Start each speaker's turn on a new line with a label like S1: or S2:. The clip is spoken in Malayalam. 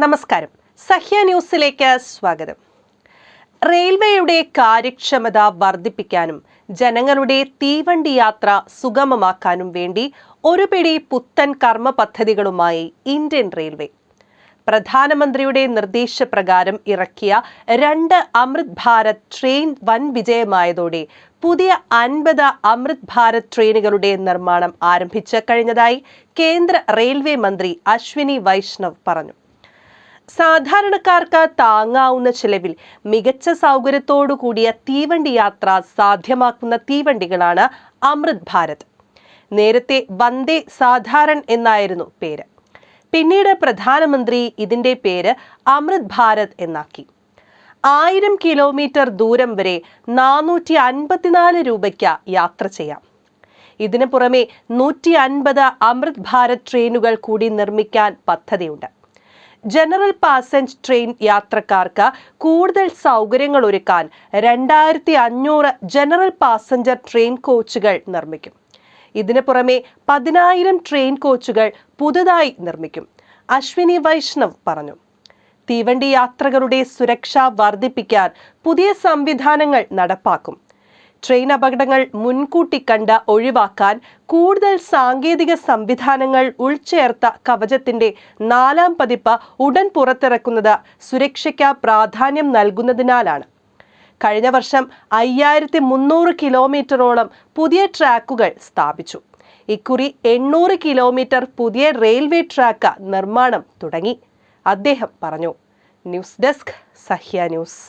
S1: നമസ്കാരം. സഹ്യ ന്യൂസിലേക്ക് സ്വാഗതം. റെയിൽവേയുടെ കാര്യക്ഷമത വർദ്ധിപ്പിക്കാനും ജനങ്ങളുടെ തീവണ്ടി യാത്ര സുഗമമാക്കാനും വേണ്ടി ഒരു പിടി പുത്തൻ കർമ്മ പദ്ധതികളുമായി ഇന്ത്യൻ റെയിൽവേ. പ്രധാനമന്ത്രിയുടെ നിർദ്ദേശപ്രകാരം ഇറക്കിയ 2 അമൃത് ഭാരത് ട്രെയിൻ വൻ വിജയമായതോടെ പുതിയ 50 അമൃത് ഭാരത് ട്രെയിനുകളുടെ നിർമ്മാണം ആരംഭിച്ച് കഴിഞ്ഞതായി കേന്ദ്ര റെയിൽവേ മന്ത്രി അശ്വിനി വൈഷ്ണവ് പറഞ്ഞു. സാധാരണക്കാർക്ക് താങ്ങാവുന്ന ചിലവിൽ മികച്ച സൗകര്യത്തോടു കൂടിയ തീവണ്ടി യാത്ര സാധ്യമാക്കുന്ന തീവണ്ടികളാണ് അമൃത് ഭാരത്. നേരത്തെ വന്ദേ സാധാരൺ എന്നായിരുന്നു പേര്. പിന്നീട് പ്രധാനമന്ത്രി ഇതിന്റെ പേര് അമൃത് ഭാരത് എന്നാക്കി. 1000 കിലോമീറ്റർ ദൂരം വരെ 454 രൂപയ്ക്ക് യാത്ര ചെയ്യാം. ഇതിനു പുറമെ 150 അമൃത് ഭാരത് ട്രെയിനുകൾ കൂടി നിർമ്മിക്കാൻ പദ്ധതിയുണ്ട്. ജനറൽ പാസഞ്ചർ ട്രെയിൻ യാത്രക്കാർക്ക് കൂടുതൽ സൗകര്യങ്ങൾ ഒരുക്കാൻ 2500 ജനറൽ പാസഞ്ചർ ട്രെയിൻ കോച്ചുകൾ നിർമ്മിക്കും. ഇതിനു പുറമെ 10,000 ട്രെയിൻ കോച്ചുകൾ പുതുതായി നിർമ്മിക്കും. അശ്വിനി വൈഷ്ണവ് പറഞ്ഞു. തീവണ്ടി യാത്രകളുടെ സുരക്ഷ വർദ്ധിപ്പിക്കാൻ പുതിയ സംവിധാനങ്ങൾ നടപ്പാക്കും. ട്രെയിൻ അപകടങ്ങൾ മുൻകൂട്ടി കണ്ട് ഒഴിവാക്കാൻ കൂടുതൽ സാങ്കേതിക സംവിധാനങ്ങൾ ഉൾച്ചേർത്ത കവചത്തിന്റെ 4ാം പതിപ്പ് ഉടൻ പുറത്തിറക്കുന്നത് സുരക്ഷയ്ക്ക് പ്രാധാന്യം നൽകുന്നതിനാലാണ്. കഴിഞ്ഞ വർഷം 5300 കിലോമീറ്ററോളം പുതിയ ട്രാക്കുകൾ സ്ഥാപിച്ചു. ഇക്കുറി 800 കിലോമീറ്റർ പുതിയ റെയിൽവേ ട്രാക്ക് നിർമ്മാണം തുടങ്ങി, അദ്ദേഹം പറഞ്ഞു. News desk, Sahya news.